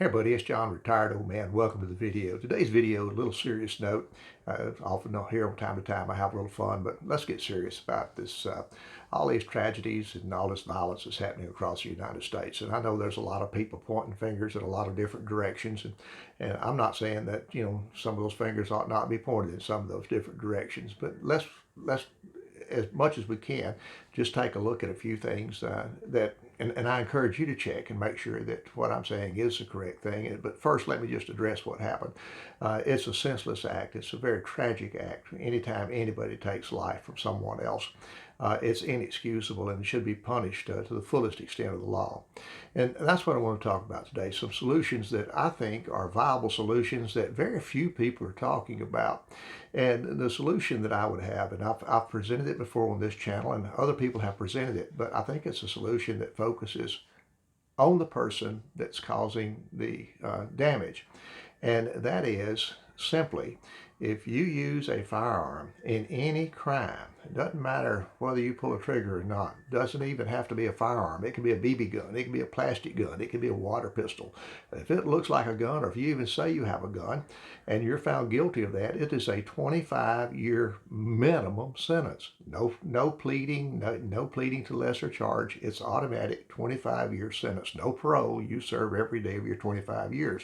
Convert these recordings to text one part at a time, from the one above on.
Hey buddy, it's John, retired old man. Welcome to the video. Today's video, a little serious note. Often here from time to time I have a little fun, but let's get serious about this. All these tragedies and all this violence that's happening across the United States. And I know there's a lot of people pointing fingers in a lot of different directions. And I'm not saying that, some of those fingers ought not be pointed in some of those different directions. But let's as much as we can, just take a look at a few things and I encourage you to check and make sure that what I'm saying is the correct thing. But first, let me just address what happened. It's a senseless act. It's a very tragic act. Anytime anybody takes life from someone else, it's inexcusable and should be punished to the fullest extent of the law. And that's what I want to talk about today. Some solutions that I think are viable solutions that very few people are talking about. And the solution that I would have, and I've presented it before on this channel, and other people have presented it, but I think it's a solution that focuses on the person that's causing the damage. And that is simply, if you use a firearm in any crime, it doesn't matter whether you pull a trigger or not. It doesn't even have to be a firearm. It can be a BB gun. It can be a plastic gun. It can be a water pistol. If it looks like a gun, or if you even say you have a gun, and you're found guilty of that, it is a 25-year minimum sentence. No pleading, no pleading to lesser charge. It's automatic 25-year sentence. No parole. You serve every day of your 25 years.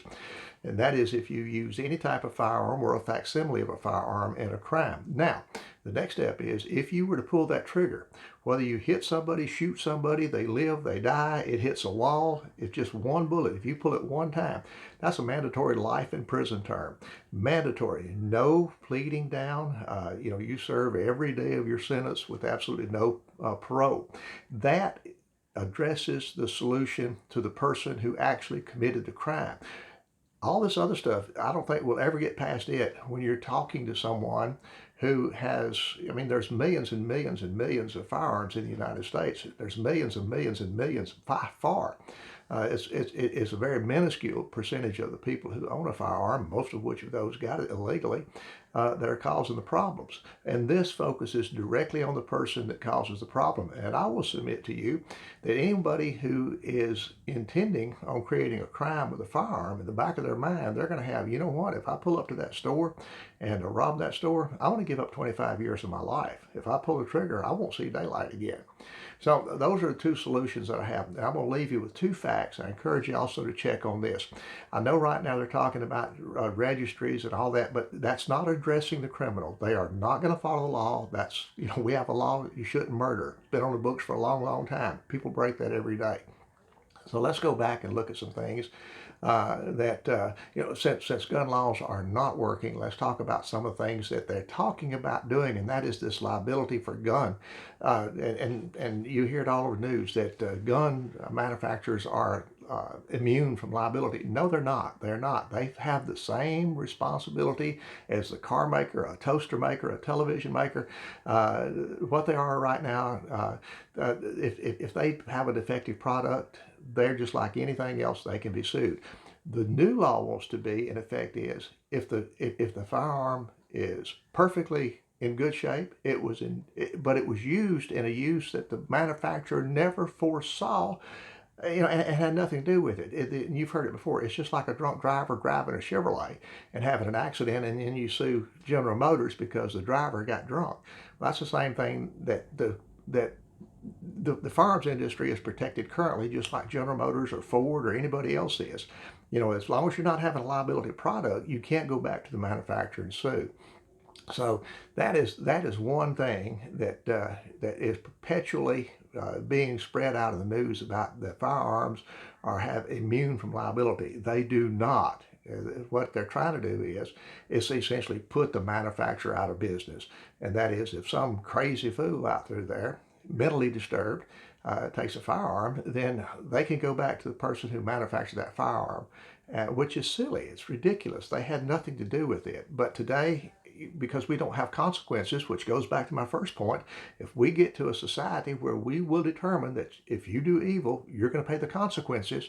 And that is if you use any type of firearm or a facsimile of a firearm in a crime. Now, the next step is if you were to pull that trigger, whether you hit somebody, shoot somebody, they live, they die, it hits a wall, it's just one bullet. If you pull it one time, that's a mandatory life in prison term. Mandatory, no pleading down. You serve every day of your sentence with absolutely no parole. That addresses the solution to the person who actually committed the crime. All this other stuff, I don't think we'll ever get past it when you're talking to someone who has, there's millions and millions and millions of firearms in the United States. There's millions and millions and millions by far. It's a very minuscule percentage of the people who own a firearm, most of which of those got it illegally, that are causing the problems. And this focuses directly on the person that causes the problem. And I will submit to you that anybody who is intending on creating a crime with a firearm in the back of their mind, they're going to have, you know what, if I pull up to that store and rob that store, I want to give up 25 years of my life. If I pull the trigger, I won't see daylight again. So those are the two solutions that I have. I'm going to leave you with two facts. I encourage you also to check on this. I know right now they're talking about registries and all that, but that's not addressing the criminal. They are not going to follow the law. We have a law that you shouldn't murder. It's been on the books for a long, long time. People break that every day. So let's go back and look at some things since gun laws are not working, let's talk about some of the things that they're talking about doing, and that is this liability for gun. And you hear it all over the news that gun manufacturers are immune from liability. No, they're not. They're not. They have the same responsibility as the car maker, a toaster maker, a television maker. What they are right now, if they have a defective product, they're just like anything else. They can be sued. The new law wants to be, in effect, is if the firearm is perfectly in good shape, but it was used in a use that the manufacturer never foresaw, and it had nothing to do with it. And you've heard it before. It's just like a drunk driver driving a Chevrolet and having an accident, and then you sue General Motors because the driver got drunk. Well, that's the same thing that the firearms industry is protected currently, just like General Motors or Ford or anybody else is. As long as you're not having a liability product, you can't go back to the manufacturer and sue. So that is one thing that is perpetually being spread out of the news about the firearms have immune from liability. They do not. What they're trying to do is essentially put the manufacturer out of business. And that is, if some crazy fool out there, mentally disturbed, takes a firearm, then they can go back to the person who manufactured that firearm, which is silly. It's ridiculous. They had nothing to do with it. But today, because we don't have consequences, which goes back to my first point, if we get to a society where we will determine that if you do evil, you're going to pay the consequences,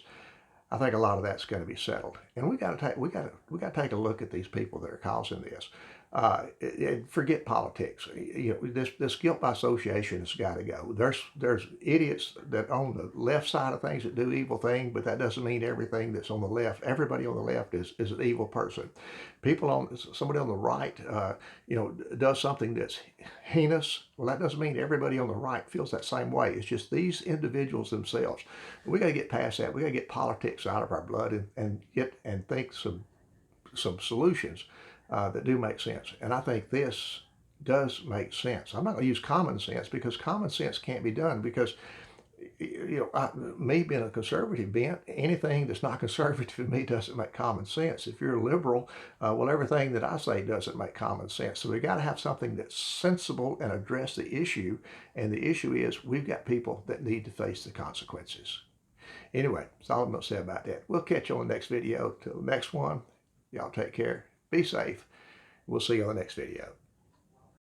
I think a lot of that's going to be settled. And we got to take a look at these people that are causing this. And forget politics. This guilt by association has got to go. There's idiots that on the left side of things that do evil things, but that doesn't mean everything that's on the left. Everybody on the left is an evil person. Somebody on the right, does something that's heinous. Well, that doesn't mean everybody on the right feels that same way. It's just these individuals themselves. We got to get past that. We got to get politics out of our blood and think some solutions that do make sense. And I think this does make sense. I'm not going to use common sense because common sense can't be done because, me being a conservative bent, anything that's not conservative to me doesn't make common sense. If you're a liberal, well, everything that I say doesn't make common sense. So we got to have something that's sensible and address the issue. And the issue is we've got people that need to face the consequences. Anyway, that's all I'm going to say about that. We'll catch you on the next video. Till the next one, y'all take care. Be safe. We'll see you on the next video.